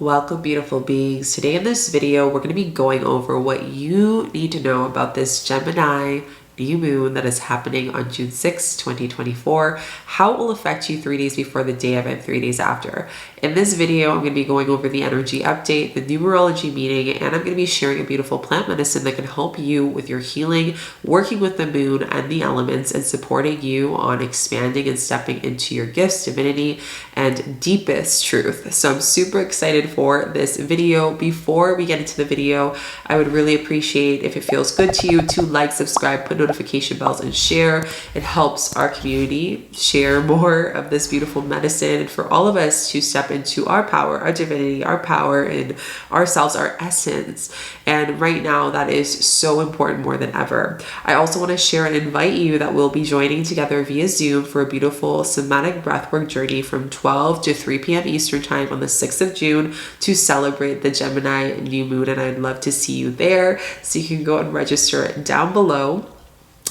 Welcome, beautiful beings. Today in this video, we're going to be going over what you need to know about this Gemini New Moon that is happening on June 6, 2024, how it will affect you 3 days before the day of and 3 days after. In this video, I'm going to be going over the energy update, the numerology meaning, and I'm going to be sharing a beautiful plant medicine that can help you with your healing, working with the moon and the elements, and supporting you on expanding and stepping into your gifts, divinity, and deepest truth. So I'm super excited for this video. Before we get into the video, I would really appreciate if it feels good to you to like, subscribe, put notification bells, and share. It helps our community share more of this beautiful medicine, and for all of us to step into our power, our divinity, our power in ourselves, our essence. And right now that is so important more than ever. I also want to share and invite you that we'll be joining together via Zoom for a beautiful somatic breathwork journey from 12 to 3 p.m. Eastern time on the 6th of June to celebrate the Gemini New Moon. And I'd love to see you there. So you can go and register down below.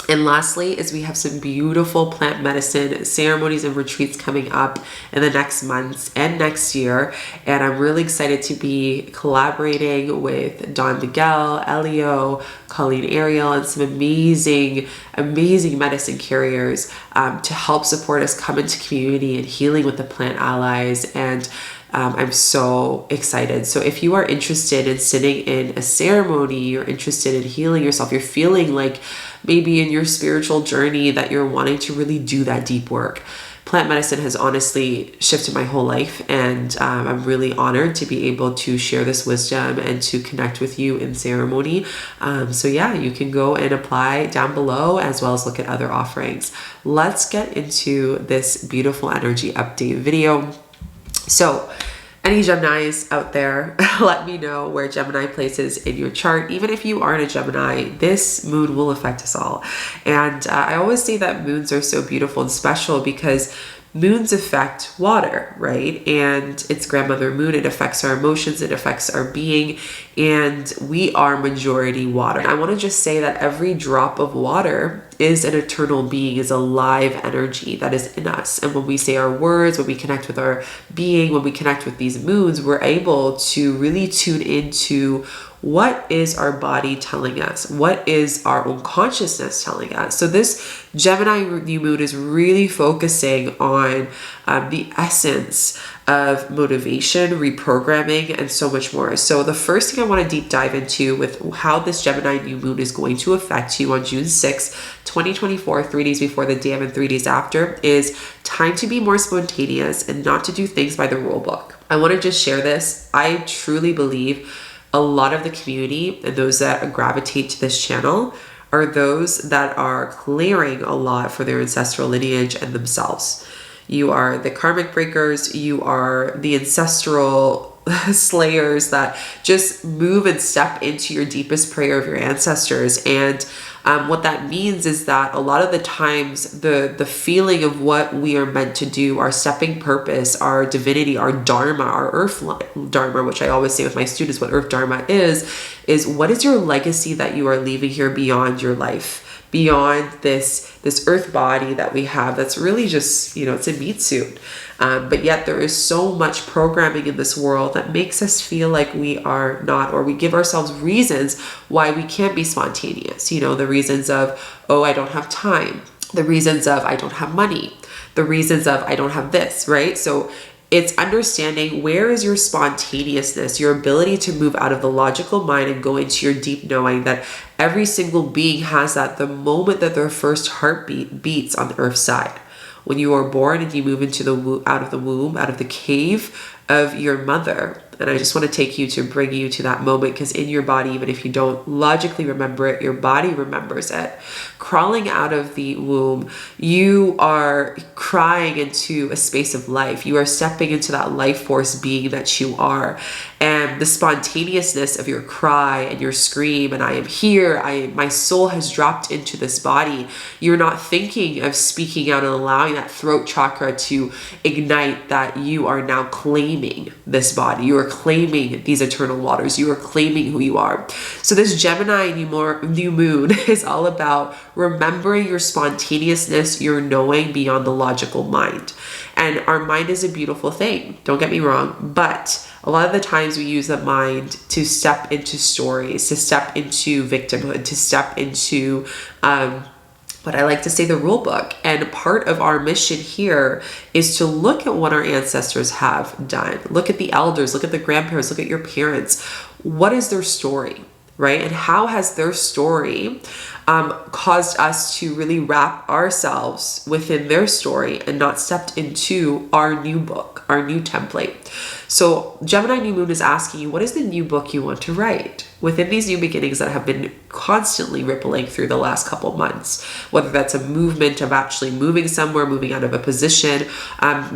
And lastly is we have some beautiful plant medicine ceremonies and retreats coming up in the next months and next year. And I'm really excited to be collaborating with Don Miguel, 𝐥𝐢𝐤𝐞, 𝐭𝐡𝐢𝐤𝐤, and some amazing medicine carriers to help support us come into community and healing with the plant allies. And I'm so excited. So if you are interested in sitting in a ceremony, you're interested in healing yourself, you're feeling like maybe in your spiritual journey that you're wanting to really do that deep work. Plant medicine has honestly shifted my whole life, and I'm really honored to be able to share this wisdom and to connect with you in ceremony. So yeah, you can go and apply down below as well as look at other offerings. Let's get into this beautiful energy update video. So any Geminis out there, let me know where Gemini places in your chart. Even if you aren't a Gemini, this moon will affect us all. And I always say that moons are so beautiful and special because moons affect water, right? And it's grandmother moon. It affects our emotions. It affects our being. And we are majority water. I want to just say that every drop of water is an eternal being, is a live energy that is in us. And when we say our words, when we connect with our being, when we connect with these moons, we're able to really tune into what is our body telling us? What is our own consciousness telling us? So this Gemini New Moon is really focusing on the essence of motivation, reprogramming, and so much more. So the first thing I want to deep dive into with how this Gemini New Moon is going to affect you on June 6, 2024, 3 days before the day of and 3 days after, is time to be more spontaneous and not to do things by the rule book. I want to just share this. I truly believe a lot of the community and those that gravitate to this channel are those that are clearing a lot for their ancestral lineage and themselves. You are the karmic breakers, you are the ancestral slayers that just move and step into your deepest prayer of your ancestors. And what that means is that a lot of the times the feeling of what we are meant to do, our stepping purpose, our divinity, our dharma, our earth dharma, which I always say with my students, what earth dharma is what is your legacy that you are leaving here beyond your life, beyond this earth body that we have that's really just, it's a meat suit. But yet there is so much programming in this world that makes us feel like we are not, or we give ourselves reasons why we can't be spontaneous. The reasons of, oh, I don't have time. The reasons of, I don't have money. The reasons of, I don't have this, right? So it's understanding where is your spontaneousness, your ability to move out of the logical mind and go into your deep knowing that every single being has that the moment that their first heartbeat beats on the earth side. When you are born and you move into out of the womb, out of the cave of your mother. And I just want to take you to bring you to that moment, because in your body, even if you don't logically remember it, your body remembers it. Crawling out of the womb, you are crying into a space of life. You are stepping into that life force being that you are. And the spontaneousness of your cry and your scream, and I am here, my soul has dropped into this body. You're not thinking of speaking out and allowing that throat chakra to ignite that you are now claiming this body. You are claiming these eternal waters. You are claiming who you are. So this Gemini New Moon is all about remembering your spontaneousness, your knowing beyond the logical mind. And our mind is a beautiful thing, don't get me wrong, but A lot of the times we use the mind to step into stories, to step into victimhood, to step into what I like to say, the rule book. And part of our mission here is to look at what our ancestors have done. Look at the elders, look at the grandparents, look at your parents. What is their story, right? And how has their story caused us to really wrap ourselves within their story and not stepped into our new book, our new template. So Gemini New Moon is asking you, what is the new book you want to write within these new beginnings that have been constantly rippling through the last couple months? Whether that's a movement of actually moving somewhere, moving out of a position,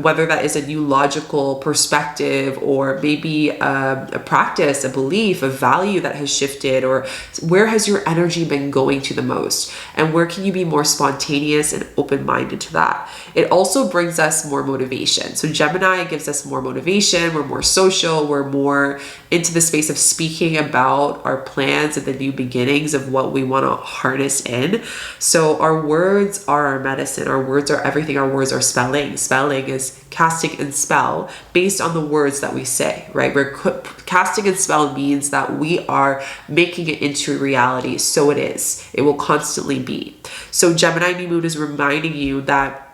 whether that is a new logical perspective, or maybe a practice, a belief, a value that has shifted, or where has your energy been going to the most? And where can you be more spontaneous and open-minded to that? It also brings us more motivation. So Gemini gives us more motivation. We're more social. We're more into the space of speaking about our plans and the new beginnings of what we want to harness in. So our words are our medicine. Our words are everything. Our words are spelling. Spelling is casting and spell based on the words that we say, right? Casting and spell means that we are making it into reality. So it is. It will constantly be. So Gemini New Moon is reminding you that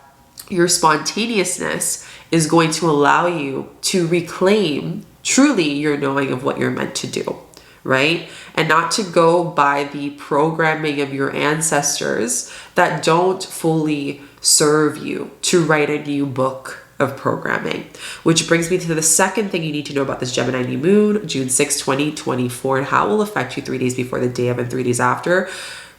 your spontaneousness is going to allow you to reclaim truly your knowing of what you're meant to do, right? And not to go by the programming of your ancestors that don't fully serve you to write a new book of programming. Which brings me to the second thing you need to know about this Gemini New Moon, June 6, 2024, and how it will affect you 3 days before the day of and 3 days after.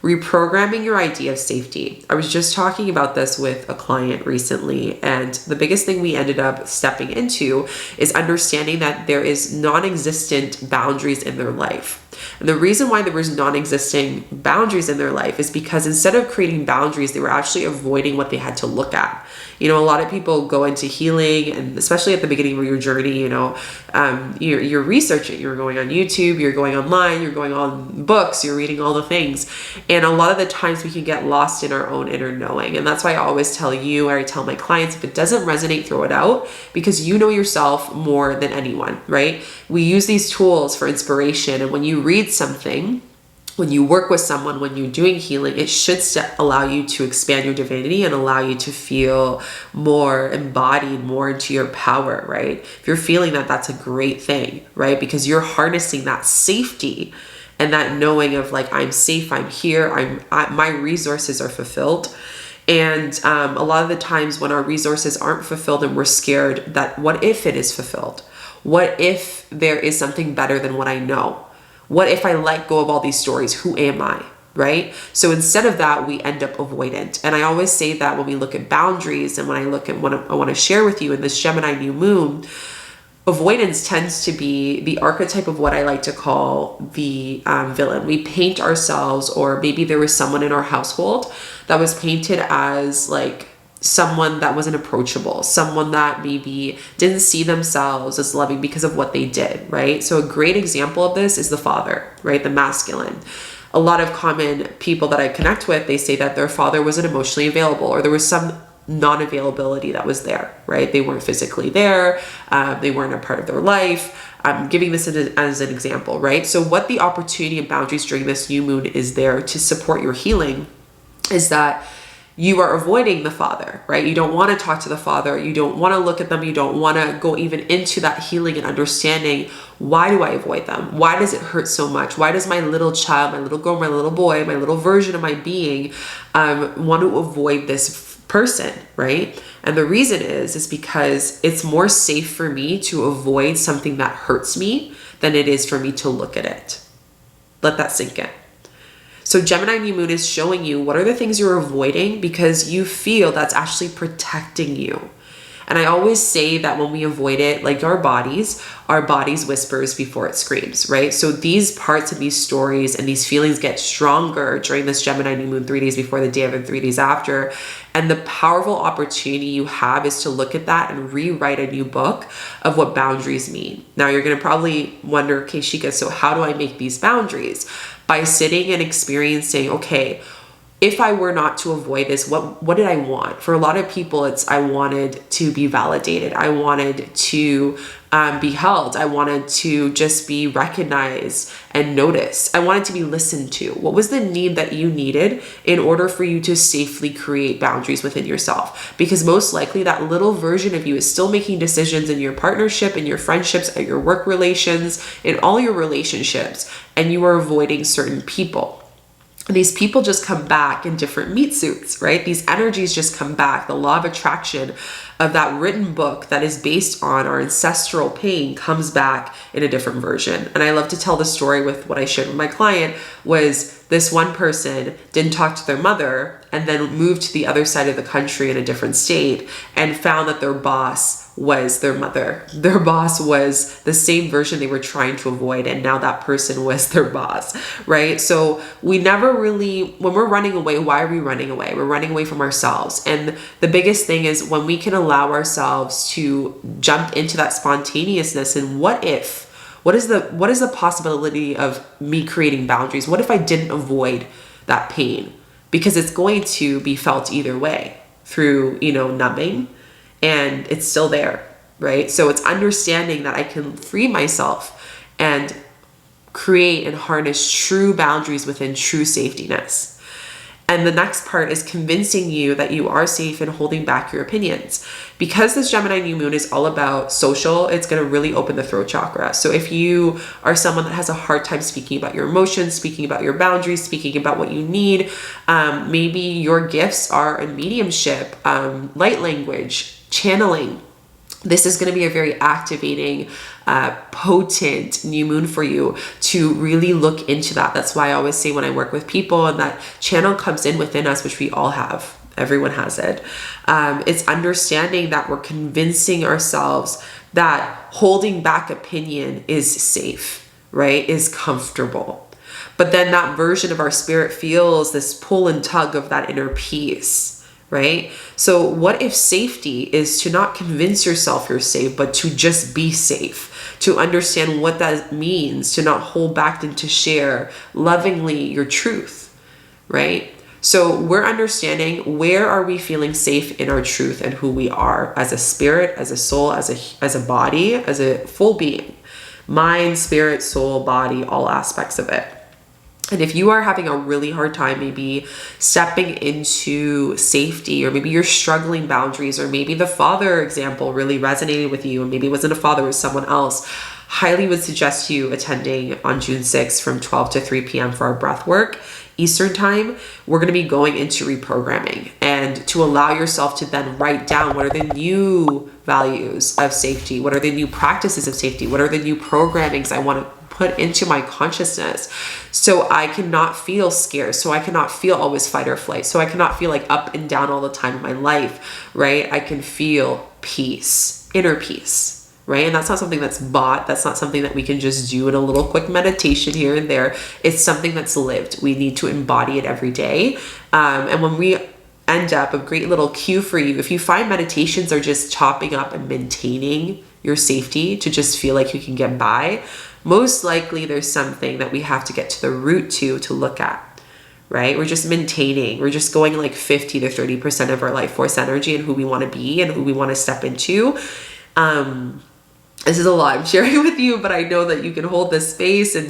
Reprogramming your idea of safety. I was just talking about this with a client recently, and the biggest thing we ended up stepping into is understanding that there is non-existent boundaries in their life. And the reason why there was non-existing boundaries in their life is because instead of creating boundaries, they were actually avoiding what they had to look at. You know, a lot of people go into healing, and especially at the beginning of your journey, you're researching, you're going on YouTube, you're going online, you're going on books, you're reading all the things. And a lot of the times we can get lost in our own inner knowing. And that's why I always tell you, or I tell my clients, if it doesn't resonate, throw it out, because you know yourself more than anyone, right? We use these tools for inspiration. And when you read something, when you work with someone, when you're doing healing, it should allow you to expand your divinity and allow you to feel more embodied, more into your power, right? If you're feeling that, that's a great thing, right? Because you're harnessing that safety and that knowing of like, I'm safe, I'm here, my resources are fulfilled. And a lot of the times when our resources aren't fulfilled and we're scared that what if it is fulfilled? What if there is something better than what I know? What if I let go of all these stories? Who am I? Right? So instead of that, we end up avoidant. And I always say that when we look at boundaries and when I look at what I want to share with you in this Gemini New Moon, avoidance tends to be the archetype of what I like to call the villain. We paint ourselves, or maybe there was someone in our household that was painted as like someone that wasn't approachable, someone that maybe didn't see themselves as loving because of what they did, right? So a great example of this is the father, right? The masculine. A lot of common people that I connect with, they say that their father wasn't emotionally available, or there was some non-availability that was there, right? They weren't physically there. They weren't a part of their life. I'm giving this as an example, right? So what the opportunity and boundaries during this new moon is there to support your healing is that you are avoiding the father, right? You don't want to talk to the father. You don't want to look at them. You don't want to go even into that healing and understanding, why do I avoid them? Why does it hurt so much? Why does my little child, my little girl, my little boy, my little version of my being want to avoid this person, right? And the reason is because it's more safe for me to avoid something that hurts me than it is for me to look at it. Let that sink in. So Gemini New Moon is showing you what are the things you're avoiding because you feel that's actually protecting you. And I always say that when we avoid it, like our bodies whispers before it screams, right? So these parts of these stories and these feelings get stronger during this Gemini New Moon 3 days before the day of and 3 days after. And the powerful opportunity you have is to look at that and rewrite a new book of what boundaries mean. Now you're going to probably wonder, okay, 𝐭𝐡𝐢𝐤𝐞, so how do I make these boundaries? By sitting and experiencing, okay, if I were not to avoid this, what did I want? For a lot of people, it's I wanted to be validated. I wanted to be held. I wanted to just be recognized and noticed. I wanted to be listened to. What was the need that you needed in order for you to safely create boundaries within yourself? Because most likely that little version of you is still making decisions in your partnership, in your friendships, at your work relations, in all your relationships, and you are avoiding certain people. These people just come back in different meat suits, right? These energies just come back. The law of attraction of that written book that is based on our ancestral pain comes back in a different version. And I love to tell the story with what I shared with my client was this one person didn't talk to their mother and then moved to the other side of the country in a different state and found that their boss was their mother. Their boss was the same version they were trying to avoid, and now that person was their boss, right? So we never really, when we're running away, why are we running away? We're running away from ourselves. And the biggest thing is when we can allow ourselves to jump into that spontaneousness and what is the possibility of me creating boundaries? What if I didn't avoid that pain? Because it's going to be felt either way through, numbing, and it's still there, right? So it's understanding that I can free myself and create and harness true boundaries within true safetyness. And the next part is convincing you that you are safe and holding back your opinions. Because this Gemini New Moon is all about social, it's going to really open the throat chakra. So if you are someone that has a hard time speaking about your emotions, speaking about your boundaries, speaking about what you need, maybe your gifts are in mediumship, light language, channeling. This is going to be a very activating, potent new moon for you to really look into that. That's why I always say when I work with people and that channel comes in within us, which we all have, everyone has it. It's understanding that we're convincing ourselves that holding back opinion is safe, right? Is comfortable. But then that version of our spirit feels this pull and tug of that inner peace. Right? So what if safety is to not convince yourself you're safe, but to just be safe, to understand what that means, to not hold back and to share lovingly your truth, right? So we're understanding where are we feeling safe in our truth and who we are as a spirit, as a soul, as a body, as a full being, mind, spirit, soul, body, all aspects of it. And if you are having a really hard time, maybe stepping into safety, or maybe you're struggling boundaries, or maybe the father example really resonated with you, and maybe it wasn't a father, it was someone else, highly would suggest you attending on June 6th from 12 to 3 p.m. for our breath work. Eastern time, we're going to be going into reprogramming, and to allow yourself to then write down what are the new values of safety, what are the new practices of safety, what are the new programmings I want to put into my consciousness so I cannot feel scared, so I cannot feel always fight or flight, so I cannot feel like up and down all the time in my life, right? I can feel peace, inner peace, right? And that's not something that's bought. That's not something that we can just do in a little quick meditation here and there. It's something that's lived. We need to embody it every day. And when we end up, a great little cue for you, if you find meditations are just chopping up and maintaining your safety to just feel like you can get by, most likely there's something that we have to get to the root to look at, right? We're just maintaining. We're just going like 50 to 30% of our life force energy and who we want to be and who we want to step into. This is a lot I'm sharing with you, but I know that you can hold this space, and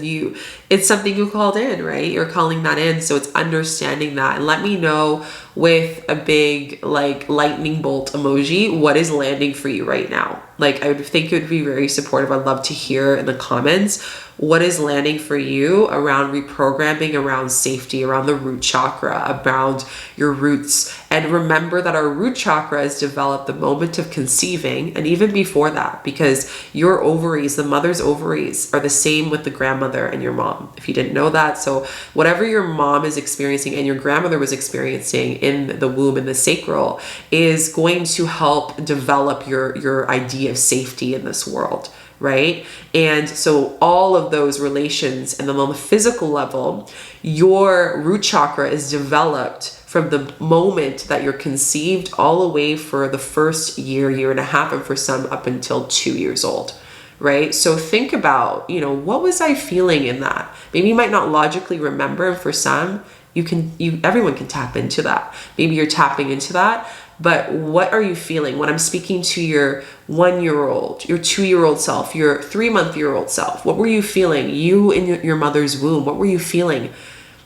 it's something you called in, right? You're calling that in. So it's understanding that. And let me know with a big like lightning bolt emoji what is landing for you right now. Like, I would think it would be very supportive. I'd love to hear in the comments what is landing for you around reprogramming, around safety, around the root chakra, around your roots. And remember that our root chakra is developed the moment of conceiving, and even before that, because your ovaries, the mother's ovaries, are the same with the grandmother and your mom, if you didn't know that. So whatever your mom is experiencing and your grandmother was experiencing in the womb, in the sacral, is going to help develop your idea of safety in this world, right? And so all of those relations, and then on the physical level, your root chakra is developed from the moment that you're conceived all the way for the first year and a half, and for some up until 2 years old, right? So think about, what was I feeling in that? Maybe you might not logically remember, and for some, everyone can tap into that. Maybe you're tapping into that. but what are you feeling? When I'm speaking to your 1-year-old, your 2-year-old self, your 3-month-year-old self, what were you feeling? You in your mother's womb, what were you feeling?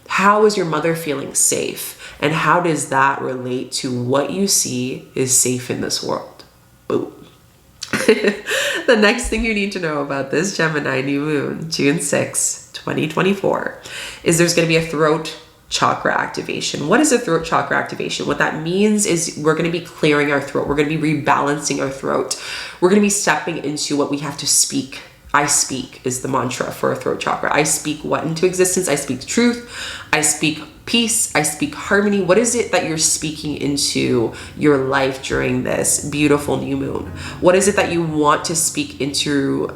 How is your mother feeling safe? And how does that relate to what you see is safe in this world? Boom. The next thing you need to know about this Gemini new moon, June 6, 2024, is there's going to be a throat chakra activation. What is a throat chakra activation? What that means is we're going to be clearing our throat. We're going to be rebalancing our throat. We're going to be stepping into what we have to speak. I speak is the mantra for a throat chakra. I speak what into existence? I speak truth. I speak peace. I speak harmony. What is it that you're speaking into your life during this beautiful new moon? What is it that you want to speak into?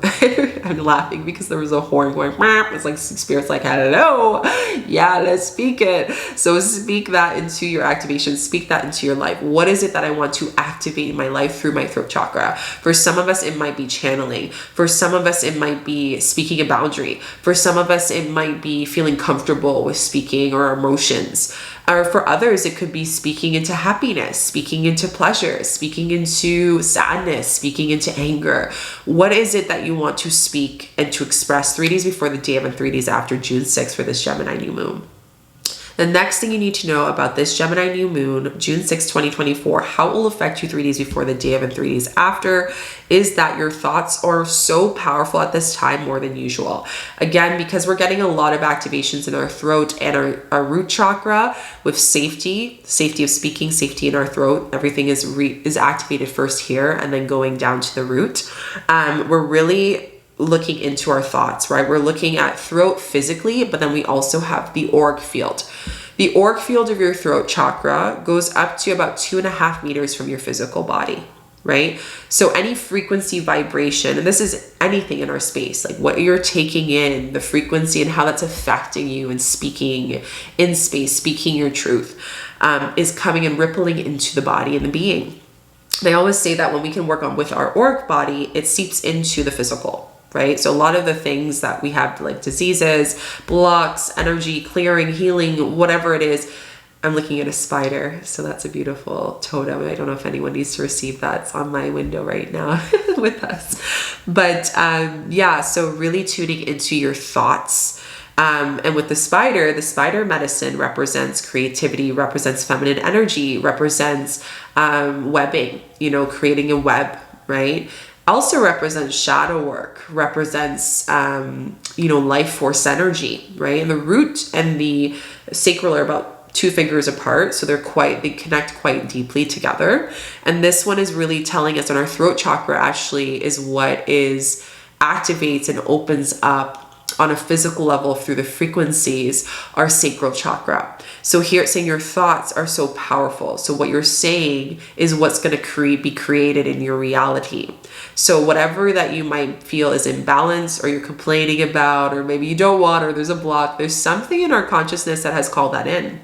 I'm laughing because there was a horn going, it's like Spirit's like, hello. Yeah, let's speak it. So speak that into your activation. Speak that into your life. What is it that I want to activate in my life through my throat chakra? For some of us, it might be channeling. For some of us, it might be speaking a boundary. For some of us, it might be feeling comfortable with speaking or emotions. Or for others, it could be speaking into happiness, speaking into pleasure, speaking into sadness, speaking into anger. What is it that you want to speak and to express 3 days before the day of and 3 days after June 6th for this Gemini new moon? The next thing you need to know about this Gemini new moon, June 6, 2024, how it will affect you 3 days before the day of and 3 days after, is that your thoughts are so powerful at this time more than usual. Again, because we're getting a lot of activations in our throat and our root chakra with safety of speaking, safety in our throat. Everything is activated first here and then going down to the root. We're really looking into our thoughts, right? We're looking at throat physically, but then we also have the auric field. The auric field of your throat chakra goes up to about 2.5 meters from your physical body, right? So any frequency vibration, and this is anything in our space, like what you're taking in, the frequency and how that's affecting you and speaking in space, speaking your truth, is coming and rippling into the body and the being. They always say that when we can work on with our auric body, it seeps into the physical. Right? So a lot of the things that we have, like diseases, blocks, energy, clearing, healing, whatever it is. I'm looking at a spider. So that's a beautiful totem. I don't know if anyone needs to receive that. It's on my window right now with us. But yeah, so really tuning into your thoughts. And with the spider medicine represents creativity, represents feminine energy, represents webbing, creating a web, right? Also represents shadow work, represents, life force energy, right? And the root and the sacral are about 2 fingers apart. So they connect quite deeply together. And this one is really telling us, and our throat chakra actually is what activates and opens up on a physical level through the frequencies, our sacral chakra. So here it's saying your thoughts are so powerful. So what you're saying is what's going to be created in your reality. So whatever that you might feel is imbalance, or you're complaining about, or maybe you don't want, or there's a block, there's something in our consciousness that has called that in.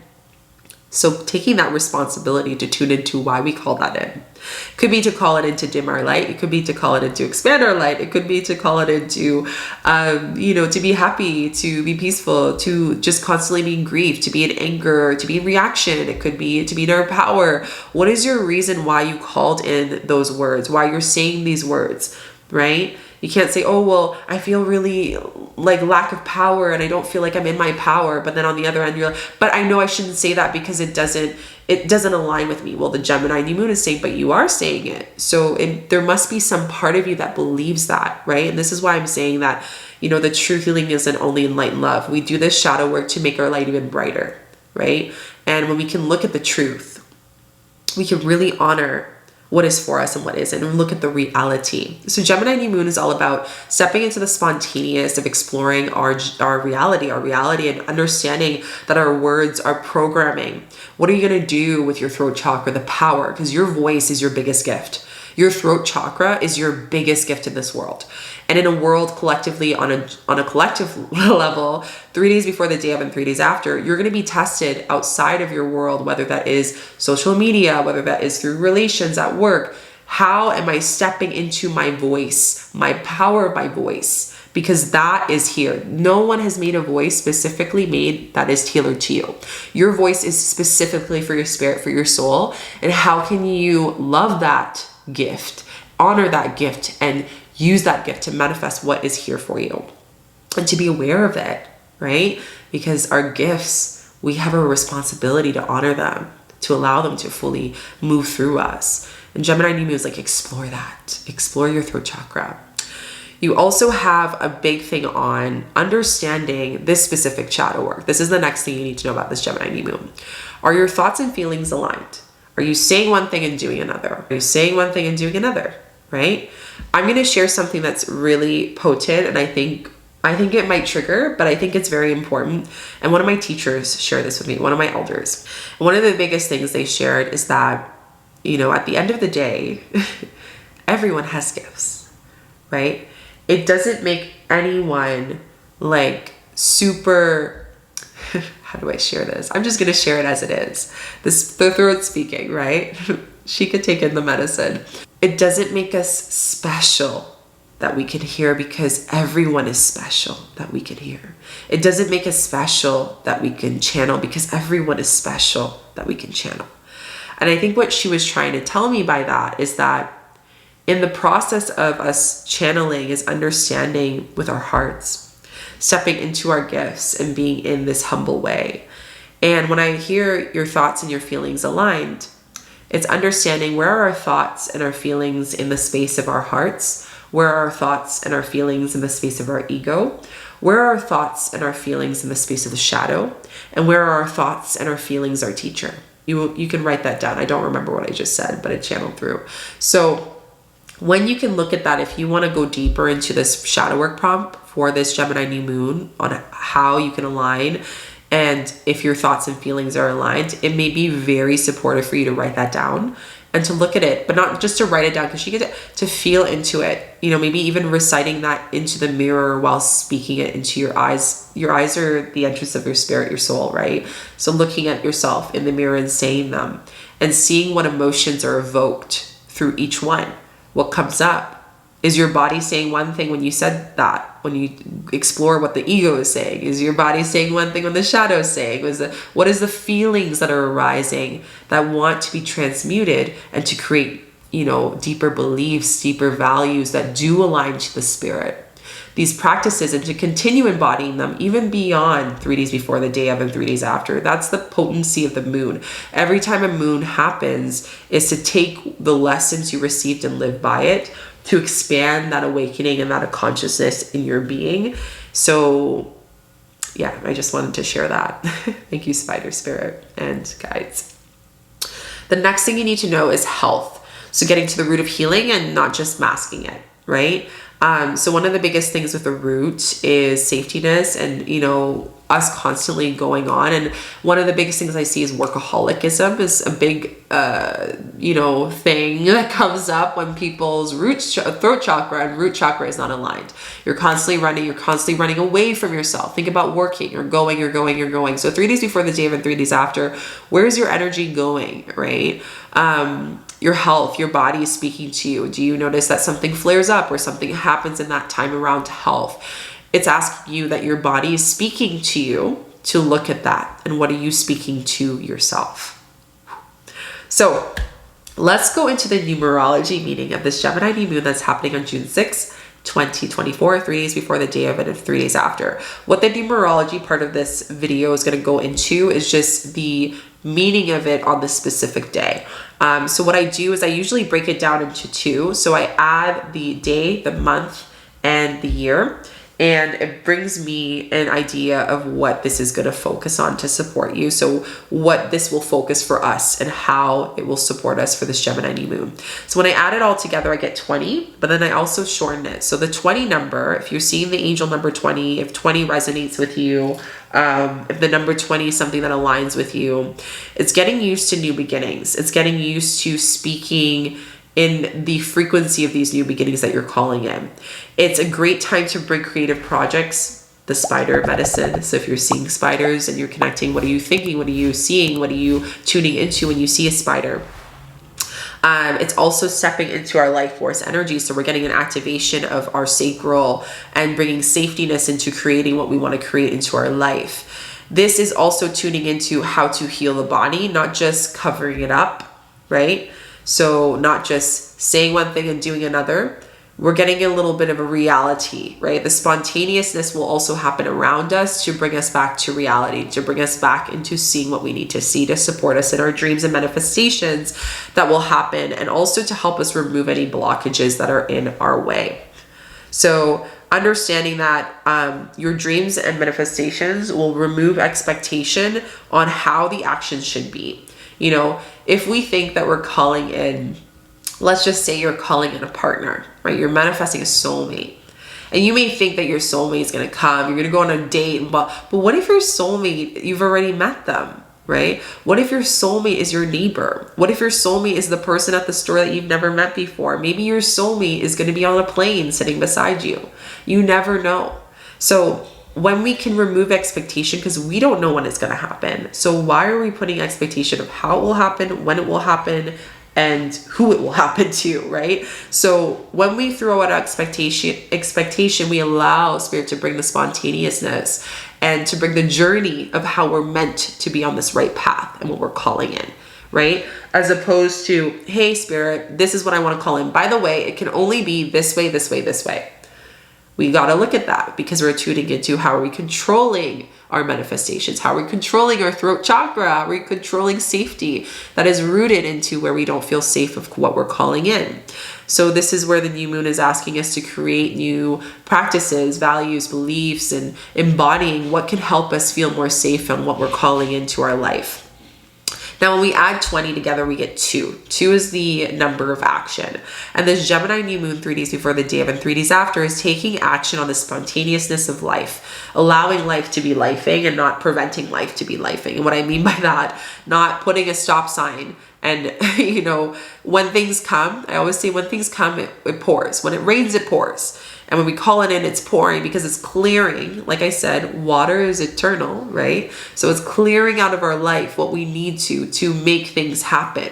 So taking that responsibility to tune into why we call that in. Could be to call it in to dim our light. It could be to call it in to expand our light. It could be to call it into, to be happy, to be peaceful, to just constantly be in grief, to be in anger, to be in reaction. It could be to be in our power. What is your reason why you called in those words? Why you're saying these words, right? You can't say, oh, well, I feel really like lack of power and I don't feel like I'm in my power. But then on the other end, you're like, but I know I shouldn't say that because it doesn't align with me. Well, the Gemini new moon is saying, but you are saying it. So there must be some part of you that believes that, right? And this is why I'm saying that, the true healing isn't only in light and love. We do this shadow work to make our light even brighter, right? And when we can look at the truth, we can really honor what is for us and what isn't, and look at the reality. So Gemini new moon is all about stepping into the spontaneous of exploring our reality and understanding that our words are programming. What are you going to do with your throat chakra, the power? Because your voice is your biggest gift. Your throat chakra is your biggest gift in this world. And in a world collectively, on a collective level, 3 days before the day of and 3 days after, you're going to be tested outside of your world, whether that is social media, whether that is through relations at work. How am I stepping into my voice, my power of my voice? because that is here. No one has made a voice specifically made that is tailored to you. Your voice is specifically for your spirit, for your soul. And how can you love that gift, honor that gift, and use that gift to manifest what is here for you and to be aware of it, right? Because our gifts, we have a responsibility to honor them, to allow them to fully move through us. And Gemini New Moon is like, explore that. Explore your throat chakra. You also have a big thing on understanding this specific shadow work. This is the next thing you need to know about this Gemini New Moon. Are your thoughts and feelings aligned? Are you saying one thing and doing another? Are you saying one thing and doing another, right? I'm going to share something that's really potent, and I think it might trigger, but I think it's very important. And one of my teachers shared this with me, one of my elders. And one of the biggest things they shared is that, you know, at the end of the day, everyone has gifts, right? It doesn't make anyone like super, how do I share this? I'm just going to share it as it is. The throat speaking, right? She could take in the medicine. It doesn't make us special that we can hear, because everyone is special that we can hear. It doesn't make us special that we can channel, because everyone is special that we can channel. And I think what she was trying to tell me by that is that in the process of us channeling is understanding with our hearts, stepping into our gifts and being in this humble way. And when I hear your thoughts and your feelings aligned, it's understanding where are our thoughts and our feelings in the space of our hearts, where are our thoughts and our feelings in the space of our ego, where are our thoughts and our feelings in the space of the shadow, and where are our thoughts and our feelings our teacher. You can write that down. I don't remember what I just said, but it channeled through. So when you can look at that, if you want to go deeper into this shadow work prompt for this Gemini New Moon on how you can align, and if your thoughts and feelings are aligned, it may be very supportive for you to write that down and to look at it, but not just to write it down, because you get to feel into it. You know, maybe even reciting that into the mirror while speaking it into your eyes. Your eyes are the entrance of your spirit, your soul, right? So looking at yourself in the mirror and saying them and seeing what emotions are evoked through each one. What comes up? Is your body saying one thing when you said that? When you explore what the ego is saying? Is your body saying one thing when the shadow is saying? What is the feelings that are arising that want to be transmuted and to create, you know, deeper beliefs, deeper values that do align to the spirit? These practices, and to continue embodying them even beyond 3 days before, the day of, and 3 days after. That's the potency of the moon. Every time a moon happens is to take the lessons you received and live by it, to expand that awakening and that consciousness in your being. So yeah, I just wanted to share that. Thank you, Spider Spirit and guides. The next thing you need to know is health. So getting to the root of healing and not just masking it, right? So one of the biggest things with the root is safetyness and, you know, us constantly going on. And one of the biggest things I see is workaholicism is a big, you know, thing that comes up when people's throat chakra and root chakra is not aligned. You're constantly running away from yourself. Think about working, you're going. So 3 days before the day of and 3 days after, where's your energy going, right? Your health, your body is speaking to you. Do you notice that something flares up or something happens in that time around health? It's asking you that your body is speaking to you to look at that. And what are you speaking to yourself? So let's go into the numerology meaning of this Gemini New Moon that's happening on June 6th, 2024, 3 days before the day of it and 3 days after. What the numerology part of this video is going to go into is just the meaning of it on the specific day. So what I do is I usually break it down into two. So I add the day, the month, and the year. And it brings me an idea of what this is going to focus on to support you. So what this will focus for us and how it will support us for this Gemini New Moon. So when I add it all together, I get 20, but then I also shorten it. So the 20 number, if you're seeing the angel number 20, if 20 resonates with you, if the number 20 is something that aligns with you, it's getting used to new beginnings. It's getting used to speaking in the frequency of these new beginnings that you're calling in. It's a great time to bring creative projects, the spider medicine. So if you're seeing spiders and you're connecting, what are you thinking? What are you seeing? What are you tuning into when you see a spider? It's also stepping into our life force energy. So we're getting an activation of our sacral and bringing safetyness into creating what we want to create into our life. This is also tuning into how to heal the body, not just covering it up, right? So not just saying one thing and doing another. We're getting a little bit of a reality, right? The spontaneousness will also happen around us to bring us back to reality, to bring us back into seeing what we need to see, to support us in our dreams and manifestations that will happen, and also to help us remove any blockages that are in our way. So understanding that your dreams and manifestations will remove expectation on how the action should be. You know, if we think that we're calling in, let's just say you're calling in a partner, right? You're manifesting a soulmate. And you may think that your soulmate is going to come, you're going to go on a date, but what if your soulmate, you've already met them, right? What if your soulmate is your neighbor? What if your soulmate is the person at the store that you've never met before? Maybe your soulmate is going to be on a plane sitting beside you. You never know. So when we can remove expectation, because we don't know when it's going to happen. So why are we putting expectation of how it will happen, when it will happen, and who it will happen to, right? So when we throw out expectation, we allow Spirit to bring the spontaneousness and to bring the journey of how we're meant to be on this right path and what we're calling in, right? As opposed to, hey, Spirit, this is what I want to call in. By the way, it can only be this way, this way, this way. We got to look at that because we're tuning into how are we controlling our manifestations? How are we controlling our throat chakra? How are we controlling safety that is rooted into where we don't feel safe of what we're calling in? So this is where the new moon is asking us to create new practices, values, beliefs, and embodying what can help us feel more safe on what we're calling into our life. Now, when we add 20 together, we get 2. 2 is the number of action. And this Gemini New Moon 3 days before the day of and 3 days after is taking action on the spontaneousness of life, allowing life to be lifing and not preventing life to be lifing. And what I mean by that, not putting a stop sign. And, you know, when things come, I always say when things come, it pours. When it rains, it pours. And when we call it in, it's pouring because it's clearing. Like I said, water is eternal, right? So it's clearing out of our life what we need to make things happen.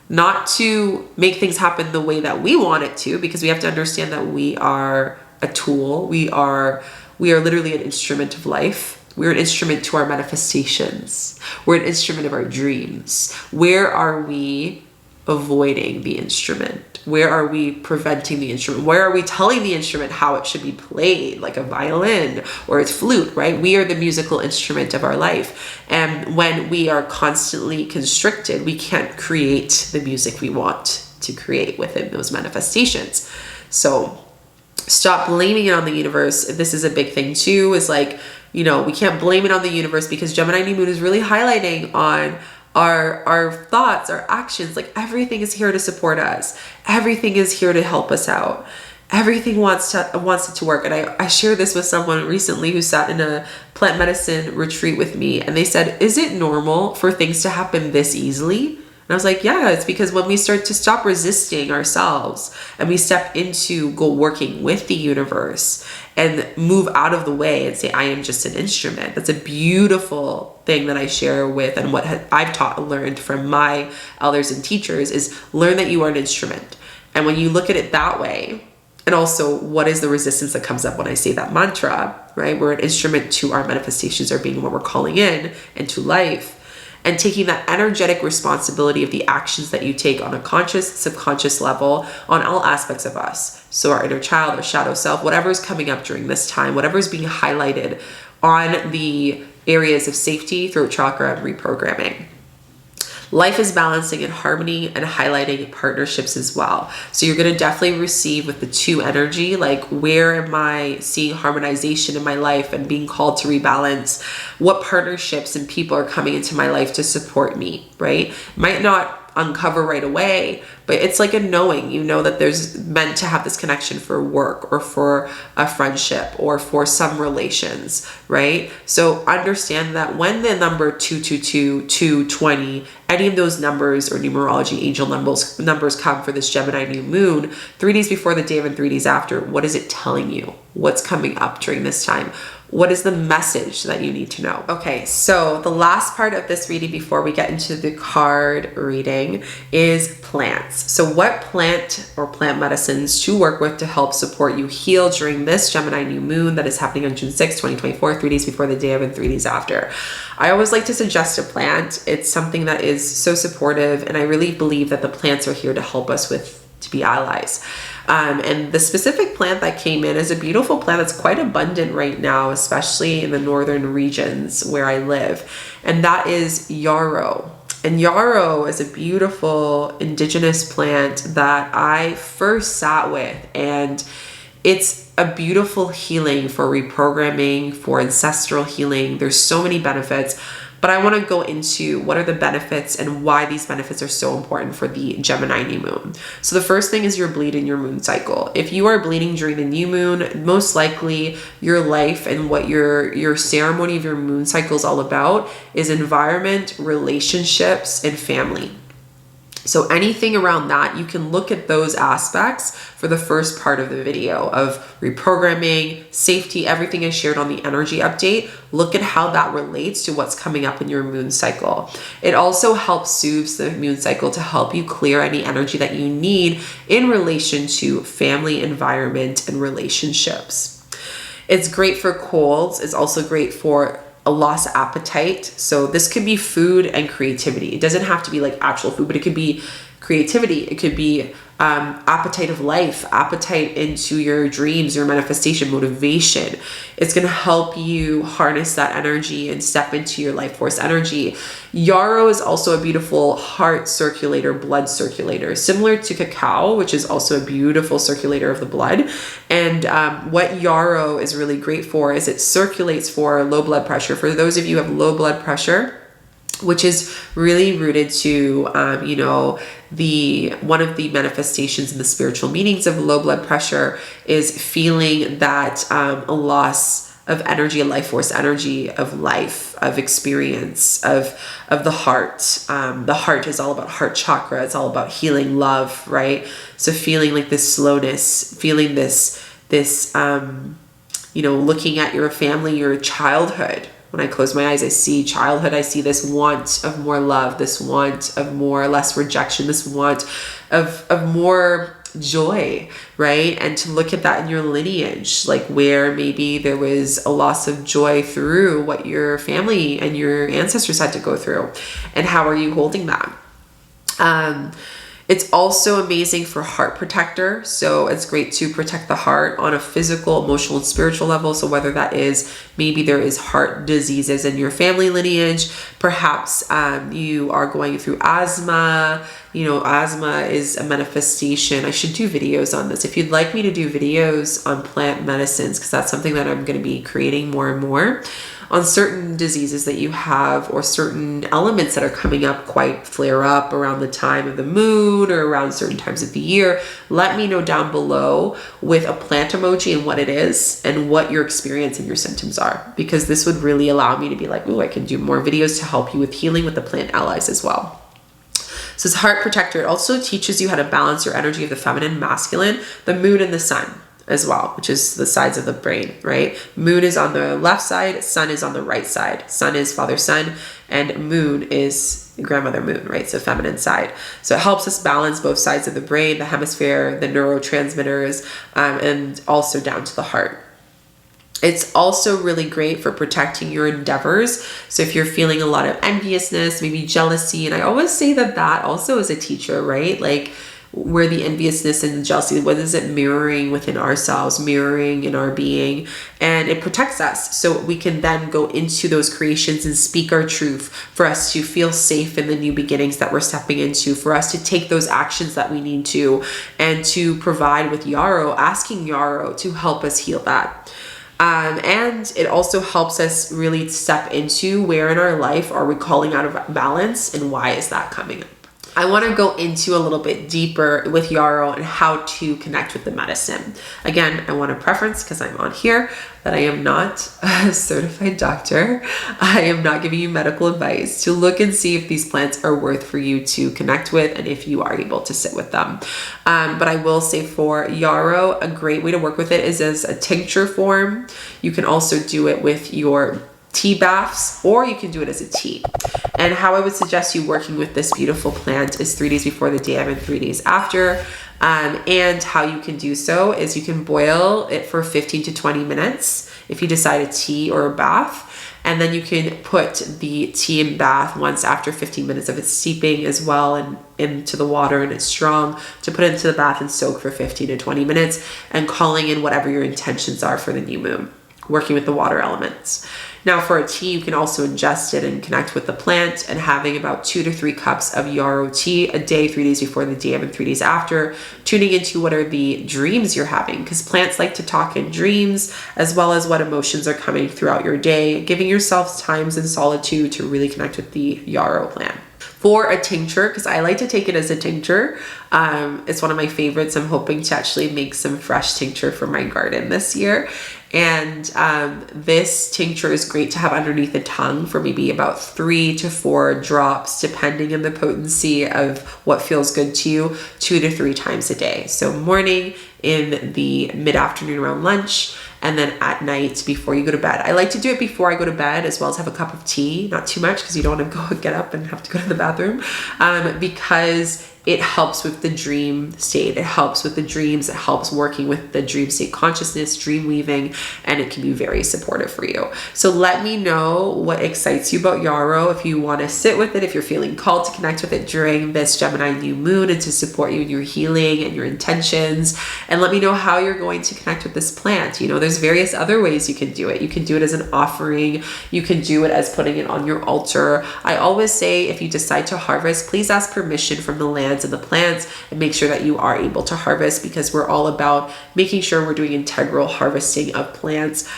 Not to make things happen the way that we want it to, because we have to understand that we are a tool. We are literally an instrument of life. We're an instrument to our manifestations. We're an instrument of our dreams. Where are we avoiding the instrument? Where are we preventing the instrument? Where are we telling the instrument how it should be played, like a violin or its flute, right? We are the musical instrument of our life. And when we are constantly constricted, we can't create the music we want to create within those manifestations. So stop blaming it on the universe. This is a big thing too, is like, you know, we can't blame it on the universe because Gemini New Moon is really highlighting on our thoughts, our actions. Like everything is here to support us. Everything is here to help us out. Everything wants it to work. And I shared this with someone recently who sat in a plant medicine retreat with me, and they said, is it normal for things to happen this easily? And I was like, yeah, it's because when we start to stop resisting ourselves and we step into go working with the universe and move out of the way and say, I am just an instrument. That's a beautiful thing that I share with, and what I've taught and learned from my elders and teachers is learn that you are an instrument. And when you look at it that way, and also what is the resistance that comes up when I say that mantra, right? We're an instrument to our manifestations, or being what we're calling in and to life. And taking that energetic responsibility of the actions that you take on a conscious, subconscious level on all aspects of us. So our inner child, our shadow self, whatever is coming up during this time, whatever is being highlighted on the areas of safety, throat chakra, and reprogramming. Life is balancing in harmony and highlighting partnerships as well. So you're going to definitely receive with the 2 energy, like where am I seeing harmonization in my life and being called to rebalance? What partnerships and people are coming into my life to support me, right? Might not uncover right away, but it's like a knowing, you know, that there's meant to have this connection for work or for a friendship or for some relations, right? So understand that when the number 222, 220 any of those numbers or numerology angel numbers come for this Gemini new moon, 3 days before the day of and 3 days after, what is it telling you? What's coming up during this time? What is the message that you need to know? Okay, so the last part of this reading before we get into the card reading is plants. So what plant or plant medicines to work with to help support you heal during this Gemini new moon that is happening on June 6, 2024, 3 days before the day of and 3 days after. I always like to suggest a plant. It's something that is so supportive, and I really believe that the plants are here to help us to be allies. And the specific plant that came in is a beautiful plant that's quite abundant right now, especially in the northern regions where I live. And that is yarrow. And yarrow is a beautiful indigenous plant that I first sat with. And it's a beautiful healing for reprogramming, for ancestral healing. There's so many benefits. But I want to go into what are the benefits and why these benefits are so important for the Gemini new moon. So the first thing is your bleed in your moon cycle. If you are bleeding during the new moon, most likely your life and what your ceremony of your moon cycle is all about is environment, relationships, and family. So anything around that, you can look at those aspects for the first part of the video of reprogramming, safety, everything I shared on the energy update. Look at how that relates to what's coming up in your moon cycle. It also helps soothe the moon cycle to help you clear any energy that you need in relation to family, environment, and relationships. It's great for colds. It's also great for a lost appetite. So this could be food and creativity. It doesn't have to be like actual food, but it could be creativity. It could be appetite of life, appetite into your dreams, your manifestation, motivation. It's going to help you harness that energy and step into your life force energy. Yarrow is also a beautiful heart circulator, blood circulator, similar to cacao, which is also a beautiful circulator of the blood. And what yarrow is really great for is it circulates for low blood pressure. For those of you who have low blood pressure, which is really rooted to, one of the manifestations and the spiritual meanings of low blood pressure is feeling that a loss of energy, a life force energy of life, of experience, of the heart. The heart is all about heart chakra. It's all about healing, love, right? So feeling like this slowness, feeling this, looking at your family, your childhood. When I close my eyes, I see childhood. I see this want of more love, this want of less rejection, this want of more joy, right? And to look at that in your lineage, like where maybe there was a loss of joy through what your family and your ancestors had to go through. And how are you holding that? It's also amazing for heart protector. So it's great to protect the heart on a physical, emotional, and spiritual level. So whether that is, maybe there is heart diseases in your family lineage, perhaps you are going through asthma. Asthma is a manifestation. I should do videos on this. If you'd like me to do videos on plant medicines, because that's something that I'm going to be creating more and more, on certain diseases that you have or certain elements that are coming up quite flare up around the time of the moon or around certain times of the year, let me know down below with a plant emoji and what it is and what your experience and your symptoms are, because this would really allow me to be like, I can do more videos to help you with healing with the plant allies as well. So it's heart protector. It also teaches you how to balance your energy of the feminine, masculine, the moon, and the sun as well, which is the sides of the brain, right? Moon is on the left side, sun is on the right side. Sun is father sun, and moon is grandmother moon, right? So feminine side. So it helps us balance both sides of the brain, the hemisphere, the neurotransmitters, and also down to the heart. It's also really great for protecting your endeavors. So if you're feeling a lot of enviousness, maybe jealousy, and I always say that also is a teacher, right? Like, where the enviousness and the jealousy, what is it mirroring within ourselves, mirroring in our being, and it protects us so we can then go into those creations and speak our truth, for us to feel safe in the new beginnings that we're stepping into, for us to take those actions that we need to, and to provide with yarrow, asking yarrow to help us heal that. And it also helps us really step into where in our life are we calling out of balance and why is that coming up. I want to go into a little bit deeper with Yarrow and how to connect with the medicine. Again, I want to preference, because I'm on here, that I am not a certified doctor. I am not giving you medical advice, to look and see if these plants are worth for you to connect with and if you are able to sit with them. But I will say for Yarrow, a great way to work with it is as a tincture form. You can also do it with your tea baths, or you can do it as a tea. And how I would suggest you working with this beautiful plant is 3 days before the DM and 3 days after. And how you can do so is you can boil it for 15 to 20 minutes if you decide a tea or a bath. And then you can put the tea and bath once after 15 minutes of it steeping as well, and into the water and it's strong, to put it into the bath and soak for 15 to 20 minutes, and calling in whatever your intentions are for the new moon, working with the water elements. Now for a tea, you can also ingest it and connect with the plant, and having about 2 to 3 cups of Yarrow tea a day, 3 days before the DM and 3 days after, tuning into what are the dreams you're having, because plants like to talk in dreams, as well as what emotions are coming throughout your day, giving yourself times in solitude to really connect with the Yarrow plant. For a tincture, because I like to take it as a tincture, it's one of my favorites. I'm hoping to actually make some fresh tincture for my garden this year. And this tincture is great to have underneath the tongue for maybe about 3 to 4 drops, depending on the potency of what feels good to you, 2 to 3 times a day. So morning, in the mid-afternoon around lunch, and then at night before you go to bed. I like to do it before I go to bed, as well as have a cup of tea, not too much because you don't want to get up and have to go to the bathroom, because it helps with the dream state. It helps with the dreams. It helps working with the dream state consciousness, dream weaving, and it can be very supportive for you. So let me know what excites you about Yarrow. If you want to sit with it, if you're feeling called to connect with it during this Gemini new moon and to support you in your healing and your intentions, and let me know how you're going to connect with this plant. You know, there's various other ways you can do it. You can do it as an offering. You can do it as putting it on your altar. I always say, if you decide to harvest, please ask permission from the land and the plants, and make sure that you are able to harvest, because we're all about making sure we're doing integral harvesting of plants.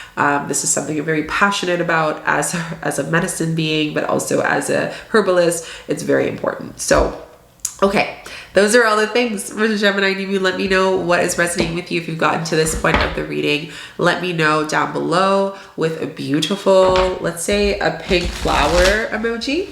This is something I'm very passionate about as a medicine being, but also as a herbalist. It's very important. So, okay, those are all the things for the Gemini New Moon. Let me know what is resonating with you if you've gotten to this point of the reading. Let me know down below with a beautiful, let's say a pink flower emoji.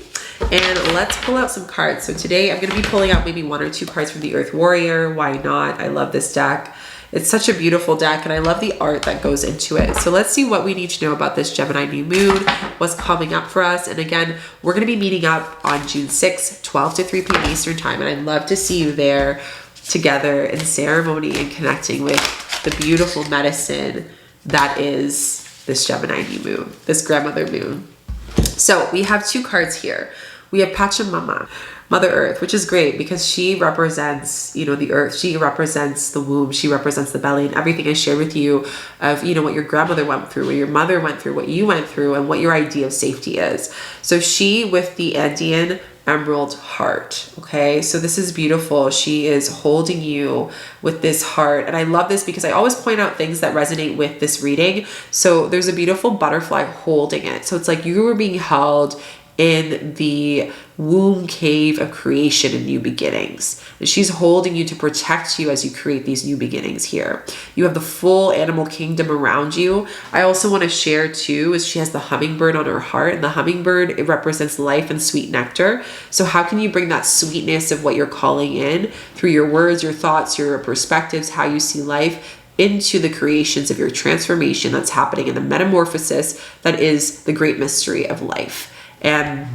And let's pull out some cards. So today I'm going to be pulling out maybe 1 or 2 cards from the Earth Warrior. Why not? I love this deck. It's such a beautiful deck, and I love the art that goes into it. So let's see what we need to know about this Gemini New Moon, what's coming up for us. And again, we're going to be meeting up on June 6th, 12 to 3 p.m. Eastern Time. And I'd love to see you there together in ceremony and connecting with the beautiful medicine that is this Gemini New Moon, this grandmother moon. So we have 2 cards here. We have Pachamama, Mother Earth, which is great because she represents, you know, the earth. She represents the womb. She represents the belly, and everything I shared with you of, you know, what your grandmother went through, what your mother went through, what you went through, and what your idea of safety is. So she with the Andean emerald heart. Okay, so this is beautiful. She is holding you with this heart, and I love this because I always point out things that resonate with this reading. So there's a beautiful butterfly holding it. So it's like you were being held in the womb cave of creation and new beginnings. And she's holding you to protect you as you create these new beginnings here. You have the full animal kingdom around you. I also want to share too, is she has the hummingbird on her heart, and the hummingbird, it represents life and sweet nectar. So how can you bring that sweetness of what you're calling in through your words, your thoughts, your perspectives, how you see life, into the creations of your transformation that's happening in the metamorphosis that is the great mystery of life. And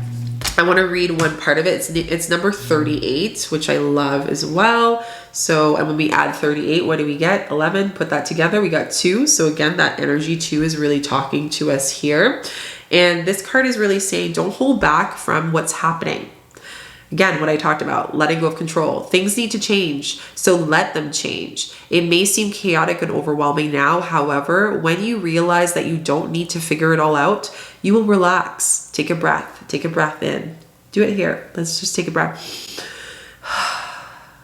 I want to read one part of it. It's number 38, which I love as well. So, and when we add 38, what do we get? 11. Put that together. We got 2. So again, that energy 2 is really talking to us here. And this card is really saying, don't hold back from what's happening. Again, what I talked about, letting go of control. Things need to change, so let them change. It may seem chaotic and overwhelming now. However, when you realize that you don't need to figure it all out, you will relax. Take a breath. Take a breath in. Do it here. Let's just take a breath.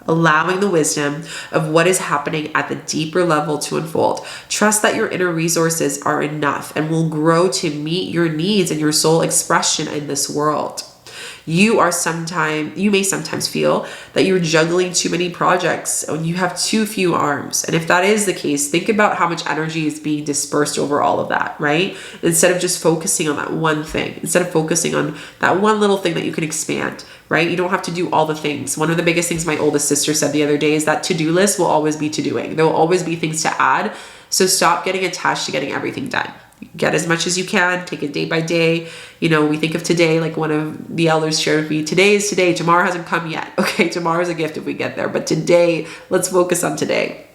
Allowing the wisdom of what is happening at the deeper level to unfold. Trust that your inner resources are enough and will grow to meet your needs and your soul expression in this world. You may sometimes feel that you're juggling too many projects and you have too few arms. And if that is the case, think about how much energy is being dispersed over all of that, right? Instead of just focusing on that one thing, instead of focusing on that one little thing that you can expand, right? You don't have to do all the things. One of the biggest things my oldest sister said the other day is that to-do list will always be to-doing. There will always be things to add. So stop getting attached to getting everything done. Get as much as you can, take it day by day. You know, we think of today, like one of the elders shared with me, today is today, tomorrow hasn't come yet. Okay, tomorrow's a gift if we get there, but today, let's focus on today.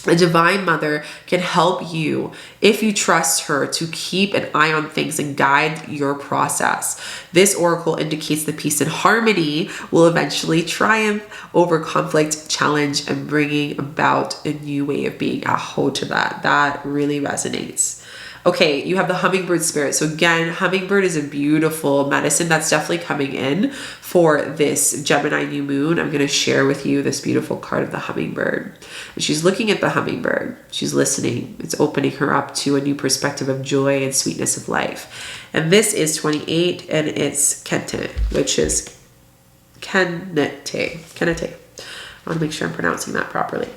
A divine mother can help you if you trust her to keep an eye on things and guide your process. This oracle indicates the peace and harmony will eventually triumph over conflict, challenge, and bringing about a new way of being. Aho to that. That really resonates. Okay, you have the hummingbird spirit. So again, hummingbird is a beautiful medicine that's definitely coming in for this Gemini new moon. I'm going to share with you this beautiful card of the hummingbird. And she's looking at the hummingbird. She's listening. It's opening her up to a new perspective of joy and sweetness of life. And this is 28 and it's 𝐭𝐡𝐢𝐤𝐞, which is 𝐭𝐡𝐢𝐤𝐞. I want to make sure I'm pronouncing that properly.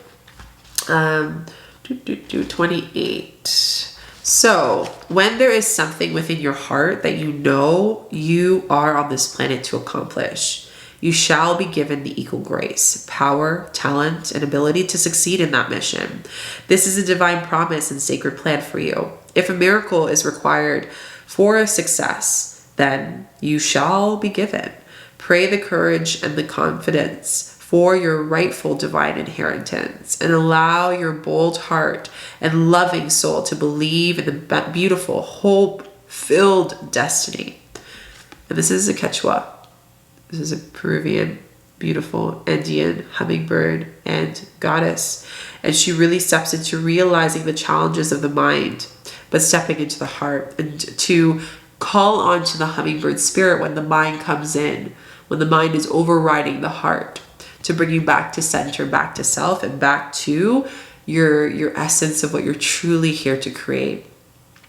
28. So when there is something within your heart that you know you are on this planet to accomplish, you shall be given the equal grace, power, talent, and ability to succeed in that mission. This is a divine promise and sacred plan for you. If a miracle is required for a success, then you shall be given. Pray the courage and the confidence for your rightful divine inheritance, and allow your bold heart and loving soul to believe in the beautiful, hope-filled destiny. And this is a 𝐥𝐢𝐤𝐞. This is a Peruvian, beautiful Indian hummingbird and goddess. And she really steps into realizing the challenges of the mind, but stepping into the heart, and to call on to the hummingbird spirit when the mind comes in, when the mind is overriding the heart, to bring you back to center, back to self, and back to your essence of what you're truly here to create.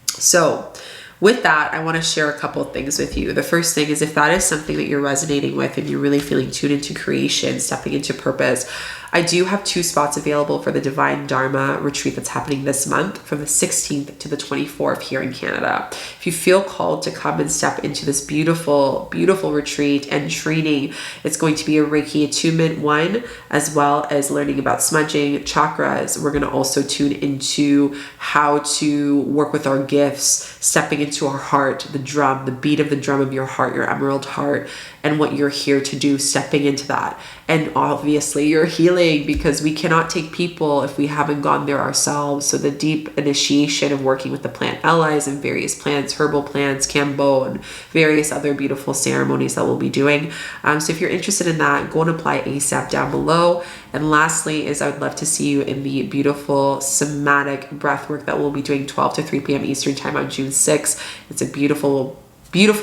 So with that, I want to share a couple of things with you. The first thing is, if that is something that you're resonating with and you're really feeling tuned into creation, stepping into purpose, I do have 2 spots available for the Divine Dharma Retreat that's happening this month from the 16th to the 24th here in Canada. If you feel called to come and step into this beautiful, beautiful retreat and training, it's going to be a Reiki attunement one, as well as learning about smudging, chakras. We're going to also tune into how to work with our gifts, stepping into our heart, the drum, the beat of the drum of your heart, your emerald heart, and what you're here to do, stepping into that. And obviously you're healing, because we cannot take people if we haven't gone there ourselves. So the deep initiation of working with the plant allies and various plants, herbal plants, 𝐭𝐴, and various other beautiful ceremonies that we'll be doing. So if you're interested in that, go and apply ASAP down below. And lastly is, I would love to see you in the beautiful somatic breath work that we'll be doing 12 to 3 p.m. Eastern time on June 6th. It's a beautiful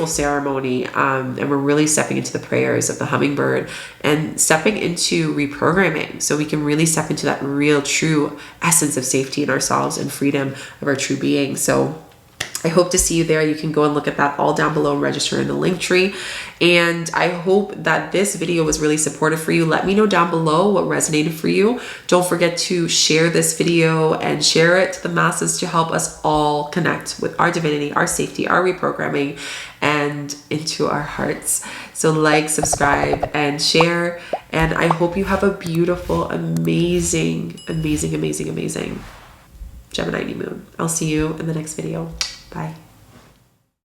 ceremony, and we're really stepping into the prayers of the hummingbird and stepping into reprogramming, so we can really step into that real true essence of safety in ourselves and freedom of our true being. So I hope to see you there. You can go and look at that all down below and register in the link tree. And I hope that this video was really supportive for you. Let me know down below what resonated for you. Don't forget to share this video and share it to the masses to help us all connect with our divinity, our safety, our reprogramming, and into our hearts. So like, subscribe, and share. And I hope you have a beautiful, amazing, amazing, amazing, amazing Gemini new moon. I'll see you in the next video. Bye.